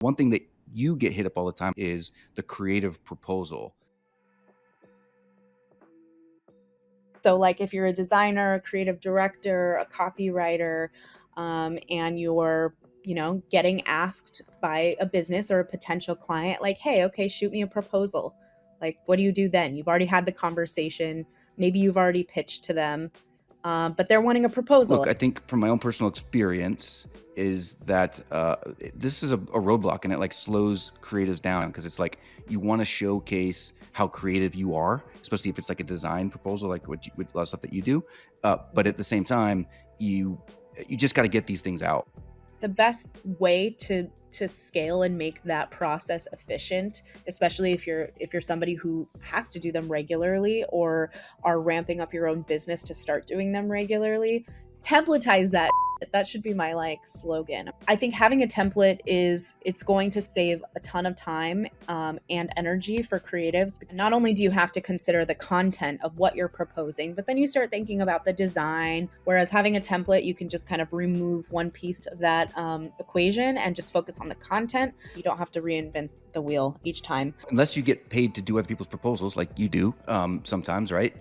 One thing that you get hit up all the time is the creative proposal. So like if you're a designer, a creative director, a copywriter, and you're, getting asked by a business or a potential client, like, hey, okay, shoot me a proposal. Like, what do you do then? You've already had the conversation. Maybe you've already pitched to them, but they're wanting a proposal. Look, I think from my own personal experience is that this is a roadblock, and it like slows creatives down because it's like you want to showcase how creative you are, especially if it's like a design proposal, like with a lot of stuff that you do. But at the same time, you just got to get these things out. The best way to scale and make that process efficient, especially if you're somebody who has to do them regularly or are ramping up your own business to start doing them regularly, templatize that. That should be my like slogan. I think having a template it's going to save a ton of time and energy for creatives. Not only do you have to consider the content of what you're proposing, but then you start thinking about the design. Whereas having a template, you can just kind of remove one piece of that equation and just focus on the content. You don't have to reinvent the wheel each time. Unless you get paid to do other people's proposals, like you do sometimes, right?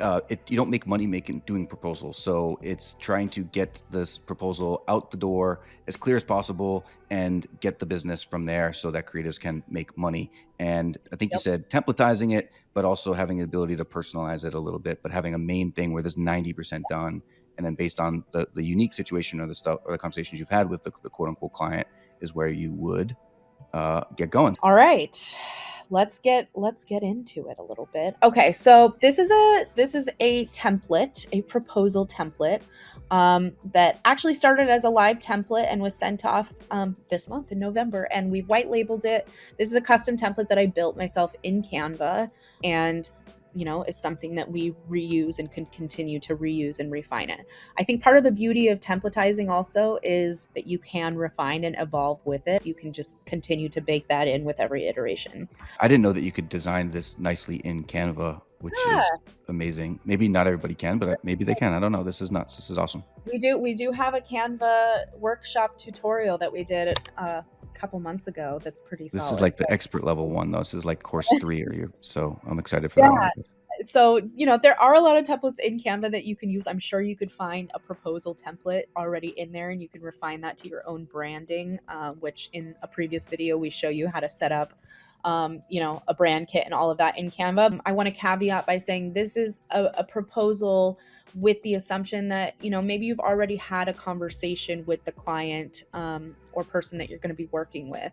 You don't make money doing proposals. So it's trying to get this proposal out the door as clear as possible and get the business from there so that creatives can make money. And I think you said templatizing it, but also having the ability to personalize it a little bit, but having a main thing where there's 90% done. And then based on the unique situation or the stuff or the conversations you've had with the quote unquote client is where you would get going. All right. Let's get into it a little bit. Okay, so this is a template, a proposal template that actually started as a live template and was sent off this month in November, and we white labeled it. This is a custom template that I built myself in Canva, and is something that we reuse and can continue to reuse and refine it. I think part of the beauty of templatizing also is that you can refine and evolve with it. You can just continue to bake that in with every iteration. I didn't know that you could design this nicely in Canva, which is amazing. Maybe not everybody can, but maybe they can. I don't know. This is nuts. This is awesome. We do have a Canva workshop tutorial that we did a couple months ago. That's pretty solid. This is like the expert level one, though. This is like course 3 so I'm excited for that one. So, there are a lot of templates in Canva that you can use. I'm sure you could find a proposal template already in there and you can refine that to your own branding, which in a previous video, we show you how to set up, a brand kit and all of that in Canva. I want to caveat by saying this is a proposal with the assumption that, maybe you've already had a conversation with the client or person that you're going to be working with.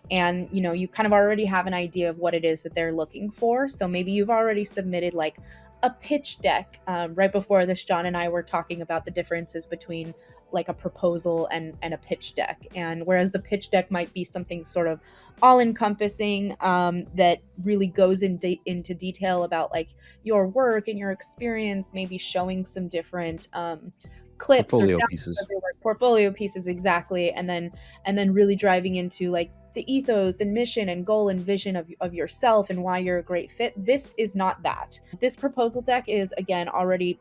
And, you kind of already have an idea of what it is that they're looking for. So maybe you've already submitted like a pitch deck. Right before this, John and I were talking about the differences between like a proposal and a pitch deck. And whereas the pitch deck might be something sort of all encompassing that really goes into detail about like your work and your experience, maybe showing some different clips portfolio or pieces. Portfolio pieces, exactly. And then really driving into like the ethos and mission and goal and vision of yourself and why you're a great fit. This is not that. This proposal deck is, again, already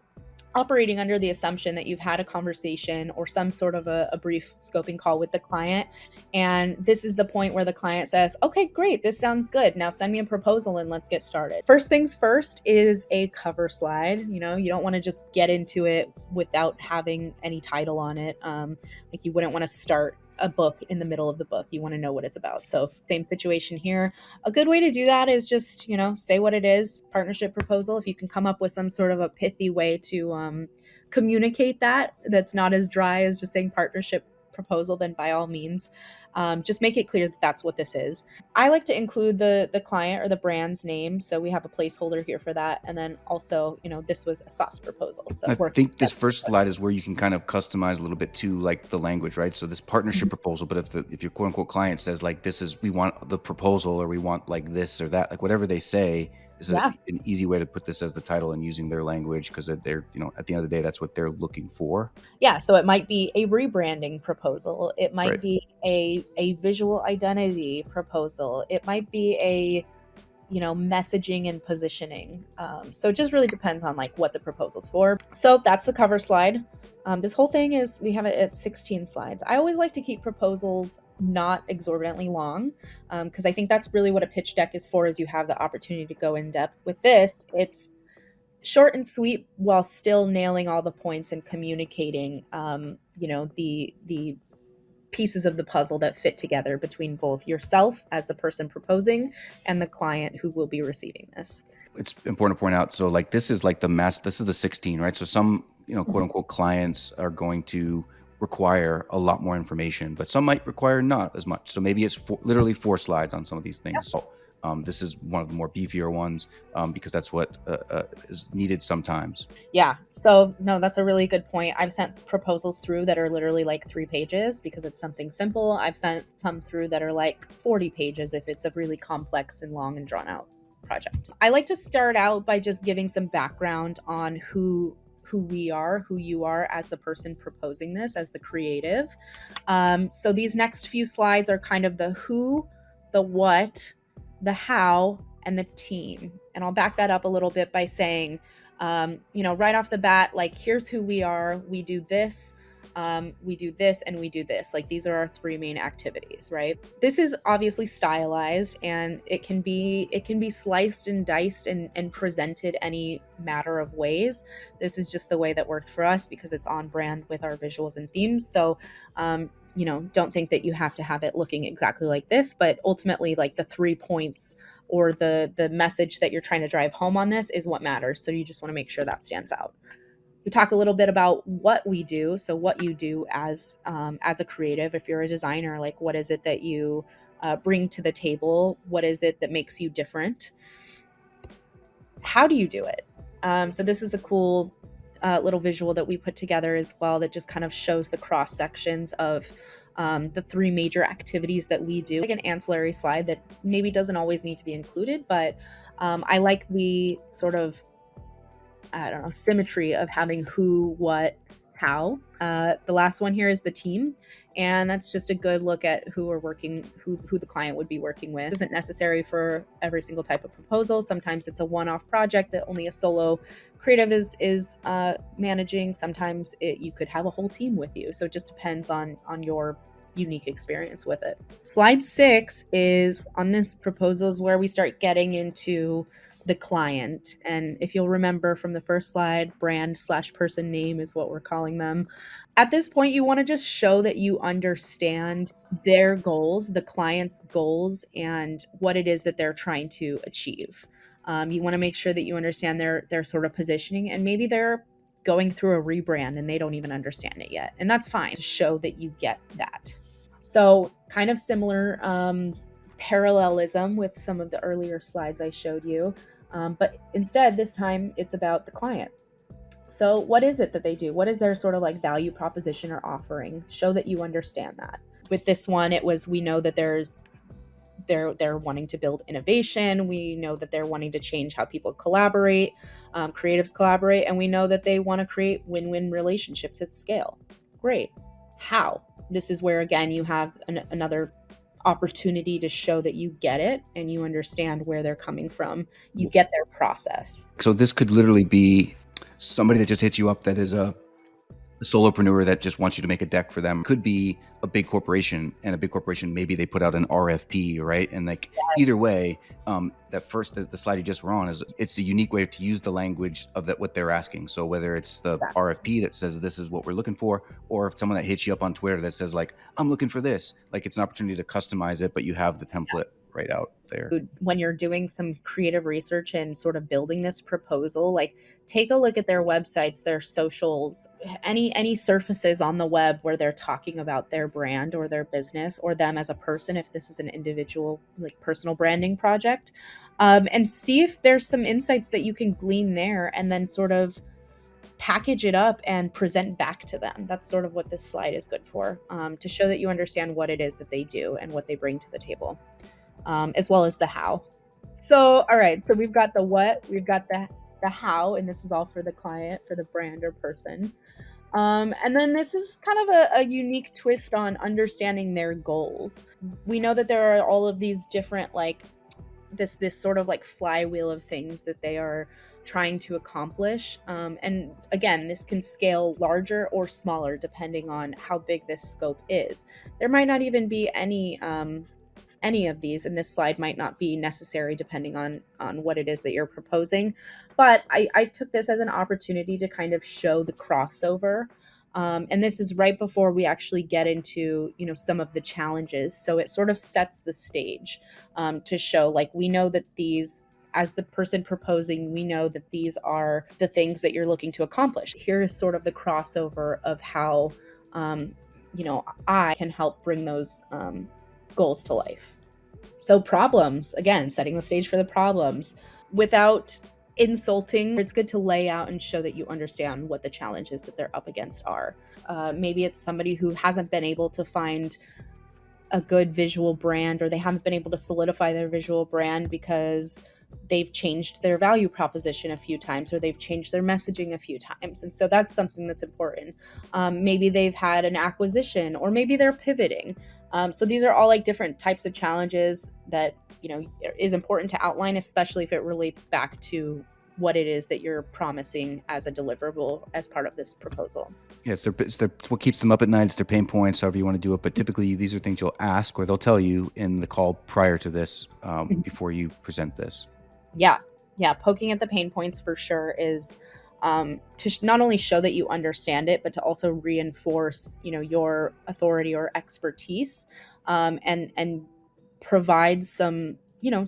operating under the assumption that you've had a conversation or some sort of a brief scoping call with the client. And this is the point where the client says, okay, great, this sounds good. Now send me a proposal and let's get started. First things first is a cover slide. You don't want to just get into it without having any title on it. Like you wouldn't want to start a book in the middle of the book. You want to know what it's about. So same situation here. A good way to do that is just, say what it is, partnership proposal. If you can come up with some sort of a pithy way to communicate that's not as dry as just saying partnership proposal, then by all means, just make it clear that that's what this is. I like to include the client or the brand's name. So we have a placeholder here for that. And then also, this was a sauce proposal. So I think this first slide is where you can kind of customize a little bit to like the language, right? So this partnership proposal, but if your quote unquote client says like, we want the proposal or we want like this or that, like whatever they say, is an easy way to put this as the title and using their language because they're, at the end of the day, that's what they're looking for. Yeah. So it might be a rebranding proposal. It might be a visual identity proposal. It might be a, messaging and positioning. So it just really depends on like what the proposal's for. So that's the cover slide. This whole thing we have it at 16 slides. I always like to keep proposals not exorbitantly long, because I think that's really what a pitch deck is for, is you have the opportunity to go in depth. With this, it's short and sweet while still nailing all the points and communicating, the pieces of the puzzle that fit together between both yourself as the person proposing and the client who will be receiving this. It's important to point out. So like, this is like this is the 16, right? So some, quote unquote clients are going to require a lot more information, but some might require not as much. So maybe it's literally 4 slides on some of these things. Yeah. So this is one of the more beefier ones, because that's what is needed sometimes. Yeah. So no, that's a really good point. I've sent proposals through that are literally like 3 pages because it's something simple. I've sent some through that are like 40 pages if it's a really complex and long and drawn out project. I like to start out by just giving some background on who we are, who you are as the person proposing this, as the creative. So these next few slides are kind of the who, the what, the how, and the team. And I'll back that up a little bit by saying, right off the bat, like, here's who we are. We do this, and we do this. Like, these are our 3 main activities, right? This is obviously stylized, and it can be sliced and diced and presented any matter of ways. This is just the way that worked for us because it's on brand with our visuals and themes. So, don't think that you have to have it looking exactly like this, but ultimately, like, the 3 points or the message that you're trying to drive home on this is what matters. So you just want to make sure that stands out. We talk a little bit about what we do. So what you do as a creative, if you're a designer, like, what is it that you bring to the table? What is it that makes you different? How do you do it? So this is a cool little visual that we put together as well that just kind of shows the cross sections of the 3 major activities that we do. Like an ancillary slide that maybe doesn't always need to be included, but I like the sort of, symmetry of having who, what, how. The last one here is the team, and that's just a good look at who the client would be working with. It isn't necessary for every single type of proposal. Sometimes it's a one-off project that only a solo creative is managing. Sometimes you could have a whole team with you. So it just depends on your unique experience with it. Slide 6 is on this proposals where we start getting into the client. And if you'll remember from the first slide, brand/person name is what we're calling them. At this point, you want to just show that you understand their goals, the client's goals, and what it is that they're trying to achieve. You want to make sure that you understand their sort of positioning, and maybe they're going through a rebrand and they don't even understand it yet. And that's fine to show that you get that. So kind of similar parallelism with some of the earlier slides I showed you. But instead, this time it's about the client. So what is it that they do? What is their sort of like value proposition or offering? Show that you understand that. With this one, we know that they're wanting to build innovation. We know that they're wanting to change how people collaborate, creatives collaborate, and we know that they want to create win-win relationships at scale. Great. How? This is where, again, you have another opportunity to show that you get it and you understand where they're coming from. You get their process. So this could literally be somebody that just hits you up that is a solopreneur that just wants you to make a deck for them. Could be a big corporation, and a big corporation, maybe they put out an RFP, right? And like, yes. Either way, the slide you just were on it's a unique way to use the language of what they're asking. So whether it's the RFP that says this is what we're looking for, or if someone that hits you up on Twitter that says like, I'm looking for this, like, it's an opportunity to customize it, but you have the template right out there. When you're doing some creative research and sort of building this proposal, like, take a look at their websites, their socials, any surfaces on the web where they're talking about their brand or their business or them as a person, if this is an individual, like, personal branding project, and see if there's some insights that you can glean there and then sort of package it up and present back to them. That's sort of what this slide is good for, to show that you understand what it is that they do and what they bring to the table. As well as the how. So, all right, so we've got the what, we've got the how, and this is all for the client, for the brand or person. And then this is kind of a unique twist on understanding their goals. We know that there are all of these different, like, this sort of like flywheel of things that they are trying to accomplish. And again, this can scale larger or smaller depending on how big this scope is. There might not even be any of these, and this slide might not be necessary depending on what it is that you're proposing. But I took this as an opportunity to kind of show the crossover. And this is right before we actually get into, some of the challenges. So it sort of sets the stage to show, like, we know that these, as the person proposing, we know that these are the things that you're looking to accomplish. Here is sort of the crossover of how, I can help bring those goals to life. So problems, again, setting the stage for the problems without insulting. It's good to lay out and show that you understand what the challenges that they're up against are. Maybe it's somebody who hasn't been able to find a good visual brand, or they haven't been able to solidify their visual brand because they've changed their value proposition a few times, or they've changed their messaging a few times. And so that's something that's important. Maybe they've had an acquisition, or maybe they're pivoting. So these are all like different types of challenges that, is important to outline, especially if it relates back to what it is that you're promising as a deliverable as part of this proposal. Yeah, it's what keeps them up at night. It's their pain points, however you want to do it. But typically, these are things you'll ask, or they'll tell you in the call prior to this, before you present this. Yeah. Poking at the pain points for sure is to not only show that you understand it, but to also reinforce, your authority or expertise, and provide some,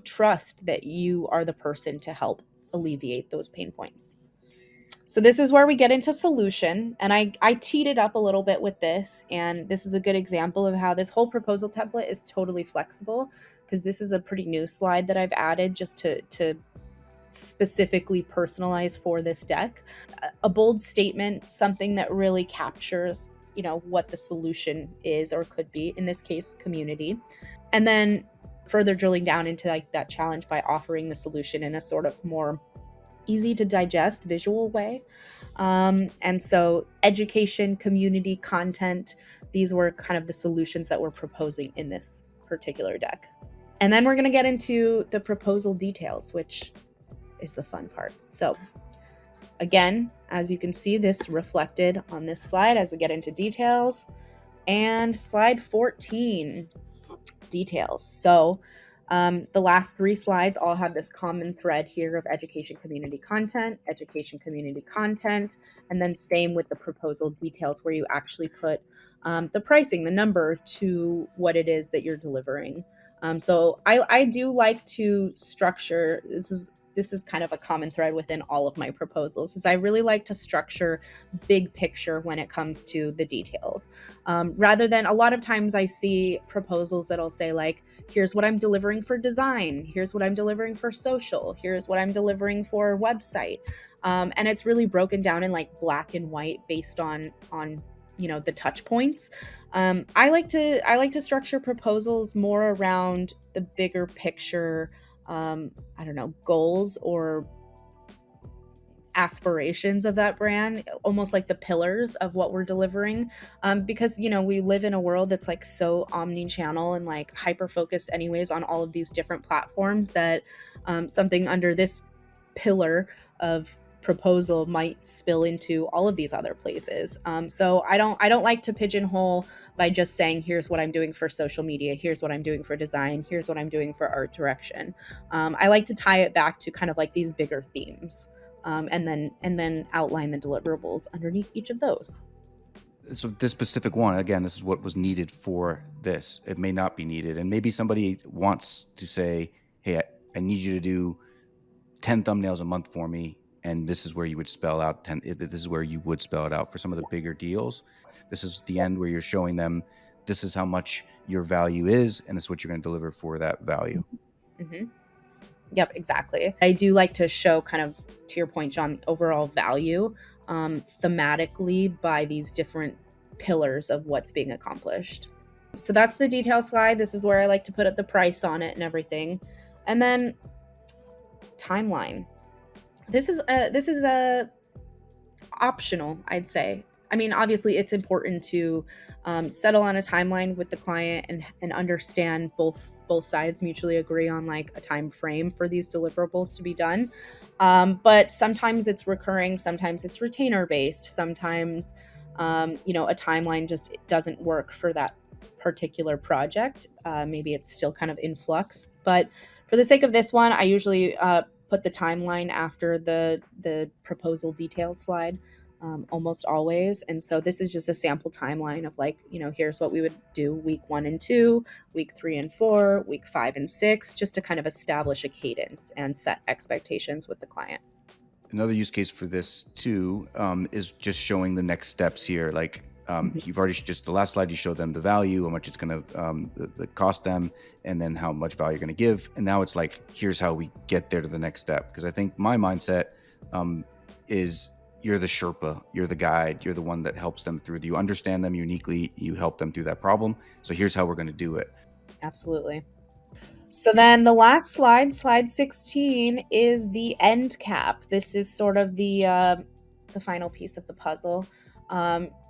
trust that you are the person to help alleviate those pain points. So this is where we get into solution, and I teed it up a little bit with this, and this is a good example of how this whole proposal template is totally flexible, because this is a pretty new slide that I've added just to specifically personalize for this deck. A bold statement, something that really captures, what the solution is or could be, in this case, community. And then further drilling down into like that challenge by offering the solution in a sort of more easy to digest visual way. And so education, community, content, these were kind of the solutions that we're proposing in this particular deck. And then we're going to get into the proposal details, which is the fun part. So again, as you can see, this reflected on this slide as we get into details. And slide 14, details. So the last 3 slides all have this common thread here of education, community, content, and then same with the proposal details, where you actually put the pricing, the number to what it is that you're delivering. So I do like to structure, this is kind of a common thread within all of my proposals, is I really like to structure big picture when it comes to the details. Rather than, a lot of times I see proposals that'll say like, here's what I'm delivering for design, here's what I'm delivering for social, here's what I'm delivering for website. And it's really broken down in like black and white based on the touch points. I like to structure proposals more around the bigger picture, goals or aspirations of that brand, almost like the pillars of what we're delivering. Because, we live in a world that's like so omni-channel and like hyper focused anyways on all of these different platforms, that something under this pillar of proposal might spill into all of these other places. So I don't like to pigeonhole by just saying, here's what I'm doing for social media, here's what I'm doing for design, here's what I'm doing for art direction. I like to tie it back to kind of like these bigger themes, and then outline the deliverables underneath each of those. So this specific one, again, this is what was needed for this. It may not be needed, and maybe somebody wants to say, hey, I need you to do 10 thumbnails a month for me, and this is where you would spell out 10. This is where you would spell it out for some of the bigger deals. This is the end where you're showing them this is how much your value is, and this is what you're going to deliver for that value. Mm-hmm. Yep, exactly. I do like to show, kind of to your point, John, overall value thematically by these different pillars of what's being accomplished. So that's the detail slide. This is where I like to put the price on it and everything. And then timeline. This is a optional, I'd say. I mean, obviously it's important to settle on a timeline with the client and understand both both sides mutually agree on like a time frame for these deliverables to be done. But sometimes it's recurring, sometimes it's retainer based, sometimes a timeline just doesn't work for that particular project. Maybe it's still kind of in flux. But for the sake of this one, I usually put the timeline after the proposal details slide, almost always. And so this is just a sample timeline of like, here's what we would do week 1 and 2, week 3 and 4, week 5 and 6, just to kind of establish a cadence and set expectations with the client. Another use case for this too is just showing the next steps here. Like you've already just the last slide, you showed them the value, how much it's going to cost them, and then how much value you're going to give. And now it's like, here's how we get there to the next step. Because I think my mindset is you're the Sherpa, you're the guide, you're the one that helps them through. You understand them uniquely, you help them through that problem. So here's how we're going to do it. Absolutely. So then the last slide, slide 16, is the end cap. This is sort of the final piece of the puzzle.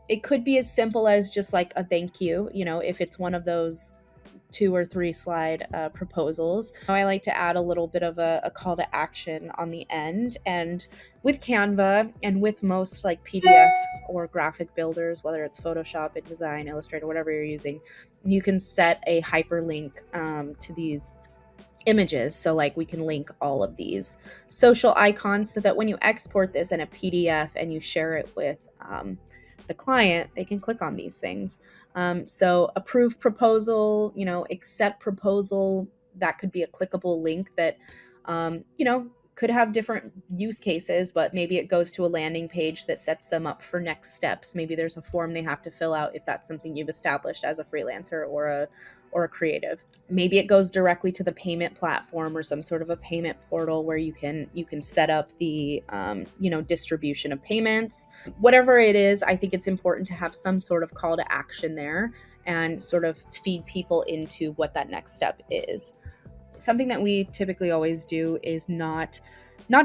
It could be as simple as just like a thank you, if it's one of those 2 or 3 slide proposals. I like to add a little bit of a call to action on the end. And with Canva and with most like PDF or graphic builders, whether it's Photoshop, InDesign, Illustrator, whatever you're using, you can set a hyperlink to these images. So like we can link all of these social icons so that when you export this in a PDF and you share it with the client, they can click on these things. So approve proposal, accept proposal, that could be a clickable link that, could have different use cases, but maybe it goes to a landing page that sets them up for next steps. Maybe there's a form they have to fill out if that's something you've established as a freelancer or a creative. Maybe it goes directly to the payment platform or some sort of a payment portal where you can set up the distribution of payments. Whatever it is, I think it's important to have some sort of call to action there and sort of feed people into what that next step is. Something that we typically always do is not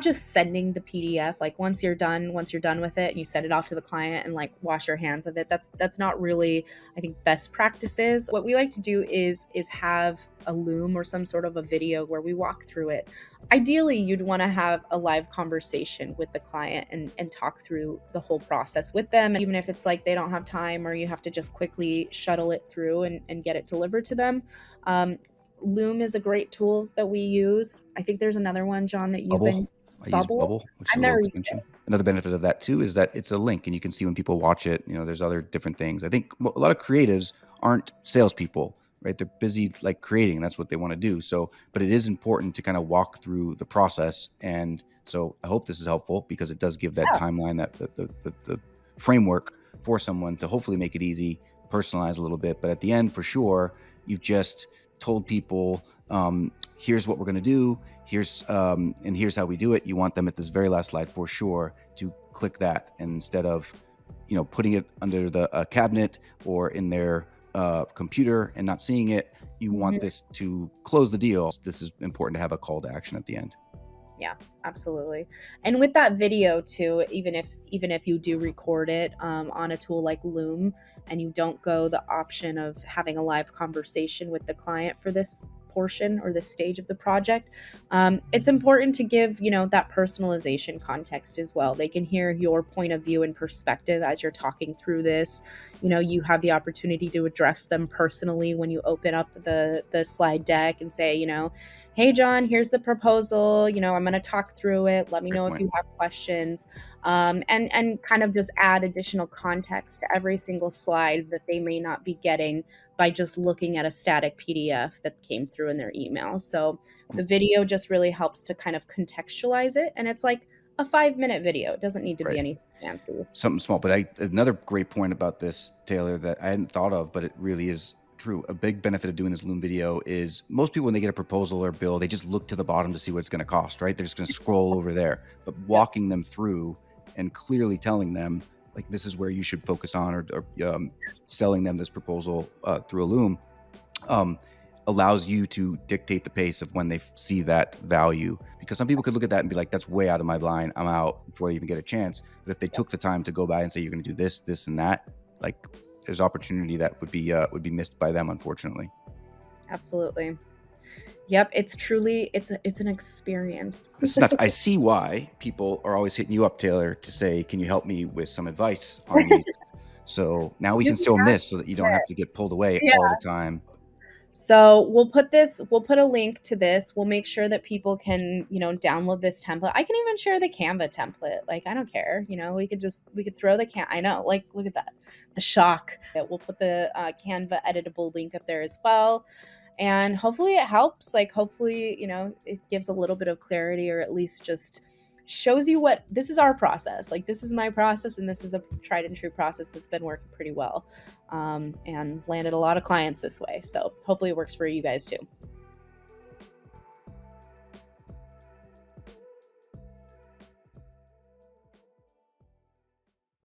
just sending the PDF. Like once you're done with it and you send it off to the client and like wash your hands of it, that's not really, I think, best practices. What we like to do is have a Loom or some sort of a video where we walk through it. Ideally, you'd want to have a live conversation with the client and talk through the whole process with them. Even if it's like they don't have time or you have to just quickly shuttle it through and get it delivered to them. Loom is a great tool that we use. I think there's another one, John, that you've been. I use Bubble, which is I've a little never used extension. it. Another benefit of that too is that it's a link and you can see when people watch it. There's other different things. I think a lot of creatives aren't salespeople, right? They're busy like creating, and that's what they want to do. So, but it is important to kind of walk through the process. And so I hope this is helpful because it does give that timeline, that the framework for someone to hopefully make it easy, personalize a little bit. But at the end, for sure, you've just told people, here's what we're going to do. Here's how we do it. You want them at this very last slide for sure to click that, and instead of putting it under the cabinet or in their computer and not seeing it, you want this to close the deal. This is important to have a call to action at the end. Yeah, absolutely. And with that video too, even if you do record it on a tool like Loom and you don't go the option of having a live conversation with the client for this portion or this stage of the project, it's important to give that personalization context as well. They can hear your point of view and perspective as you're talking through this. You have the opportunity to address them personally when you open up the slide deck and say, hey John, here's the proposal, I'm going to talk through it, let me know if you have questions, and kind of just add additional context to every single slide that they may not be getting by just looking at a static PDF that came through in their email. So the video just really helps to kind of contextualize it, and it's like a 5-minute video. It doesn't need to be anything fancy. Something small. But another great point about this, Taylor, that I hadn't thought of, but it really is true. A big benefit of doing this Loom video is most people, when they get a proposal or bill, they just look to the bottom to see what it's going to cost, right? They're just going to scroll over there. But walking them through and clearly telling them, like, this is where you should focus on, or selling them this proposal through a Loom, allows you to dictate the pace of when they see that value. Because some people could look at that and be like, that's way out of my line, I'm out, before they even get a chance. But if they took the time to go by and say, you're going to do this, this, and that, like, there's opportunity that would be missed by them, unfortunately. Absolutely. Yep, it's truly it's an experience. This is nuts. I see why people are always hitting you up, Taylor, to say, "Can you help me with some advice on these?" So now we You can can show them ask this, so that you don't it. have to get pulled away Yeah. all the time. So we'll put a link to this. We'll make sure that people can, download this template. I can even share the Canva template. Like, I don't care. We could throw I know, like, look at that. The shock. We'll put the Canva editable link up there as well. And hopefully it helps. Like, hopefully, it gives a little bit of clarity, or at least just shows you what this is our process. Like, this is my process, and this is a tried and true process that's been working pretty well, and landed a lot of clients this way. So hopefully it works for you guys too.